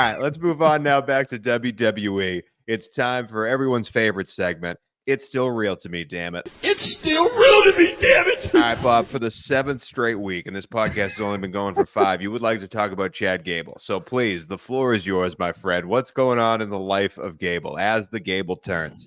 All right, let's move on now back to WWE. It's time for everyone's favorite segment. It's still real to me, damn it. It's still real to me, damn it. All right, Bob, for the 7th straight week, and this podcast has only been going for 5, you would like to talk about Chad Gable. So please, the floor is yours, my friend. What's going on in the life of Gable as the Gable turns?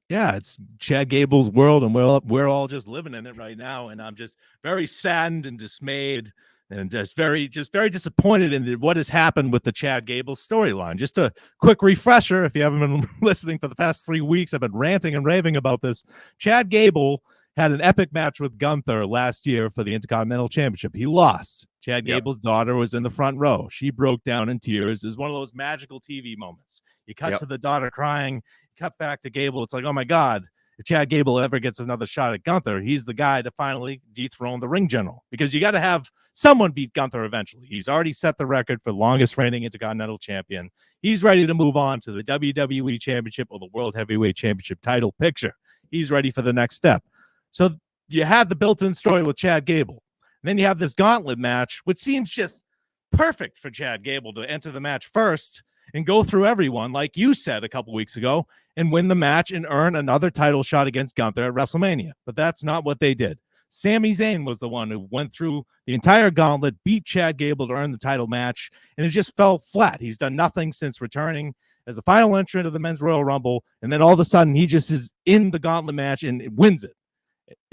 Yeah, it's Chad Gable's world, and we're all just living in it right now. And I'm just very saddened and dismayed, and just very disappointed in what has happened with the Chad Gable storyline. Just a quick refresher, if you haven't been listening for the past 3 weeks, I've been ranting and raving about this. Chad Gable had an epic match with Gunther last year for the Intercontinental Championship. He lost. Chad Gable's daughter was in the front row. She broke down in tears. It was one of those magical TV moments. You cut to the daughter crying, cut back to Gable. It's like, oh my God, if Chad Gable ever gets another shot at Gunther, he's the guy to finally dethrone the ring general, because you got to have someone beat Gunther eventually. He's already set the record for longest reigning Intercontinental Champion. He's ready to move on to the WWE Championship or the World Heavyweight Championship title picture. He's ready for the next step. So you had the built-in story with Chad Gable. And then you have this gauntlet match, which seems just perfect for Chad Gable to enter the match first and go through everyone, like you said a couple weeks ago, and win the match and earn another title shot against Gunther at WrestleMania. But that's not what they did. Sami Zayn was the one who went through the entire gauntlet, beat Chad Gable to earn the title match, and it just fell flat. He's done nothing since returning as the final entrant of the Men's Royal Rumble, and then all of a sudden he just is in the gauntlet match and wins it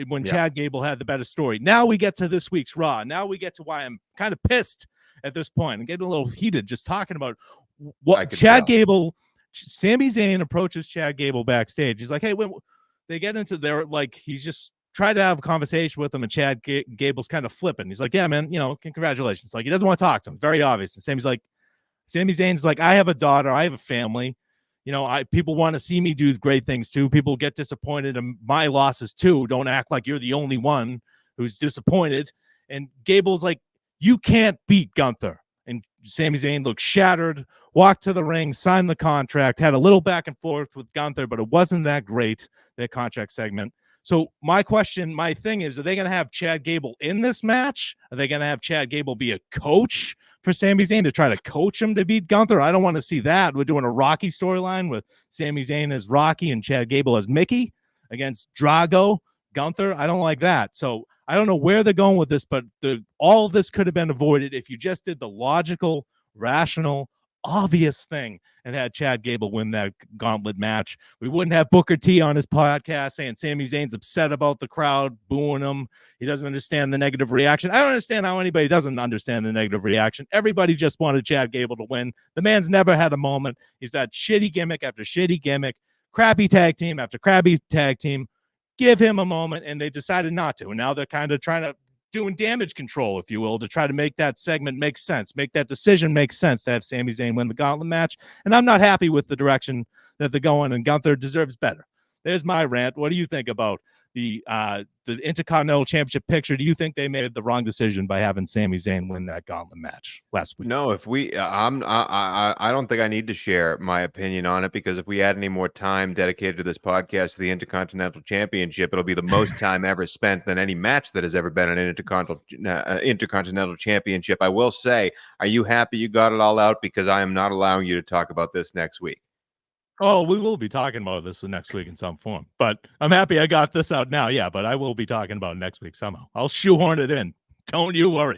when Chad Gable had the better story. Now we get to this week's Raw. Now we get to why I'm kind of pissed at this point and getting a little heated just talking about what Chad Gable. Sami Zayn approaches Chad Gable backstage. He's like, hey, when they get into their, like, he's just tried to have a conversation with him, and Chad Gable's kind of flipping. He's like, yeah, man, congratulations. Like, he doesn't want to talk to him. Very obvious. And Sami Zayn's like, I have a daughter. I have a family. People want to see me do great things too. People get disappointed in my losses too. Don't act like you're the only one who's disappointed. And Gable's like, you can't beat Gunther. And Sami Zayn looked shattered, walked to the ring, signed the contract, had a little back and forth with Gunther, but it wasn't that great, that contract segment. So my thing is, are they going to have Chad Gable in this match? Are they going to have Chad Gable be a coach for Sami Zayn to try to coach him to beat Gunther? I don't want to see that. We're doing a Rocky storyline with Sami Zayn as Rocky and Chad Gable as Mickey against Drago, Gunther. I don't like that. So I don't know where they're going with this, but all of this could have been avoided if you just did the logical, rational, obvious thing and had Chad Gable win that gauntlet match. We wouldn't have Booker T on his podcast saying Sami Zayn's upset about the crowd booing him. He doesn't understand the negative reaction. I don't understand how anybody doesn't understand the negative reaction. Everybody just wanted Chad Gable to win. The man's never had a moment. He's got shitty gimmick after shitty gimmick, crappy tag team after crappy tag team. Give him a moment, and they decided not to. And now they're kind of doing damage control, if you will, to try to make that segment make sense, make that decision make sense to have Sami Zayn win the gauntlet match. And I'm not happy with the direction that they're going, and Gunther deserves better. There's my rant. What do you think about the Intercontinental Championship picture? Do you think they made the wrong decision by having Sami Zayn win that gauntlet match last week? No, if we, I don't think I need to share my opinion on it, because if we add any more time dedicated to this podcast to the Intercontinental Championship, it'll be the most time ever spent than any match that has ever been an Intercontinental Championship. I will say, are you happy you got it all out? Because I am not allowing you to talk about this next week. Oh, we will be talking about this next week in some form, but I'm happy I got this out now. Yeah, but I will be talking about it next week somehow. I'll shoehorn it in. Don't you worry.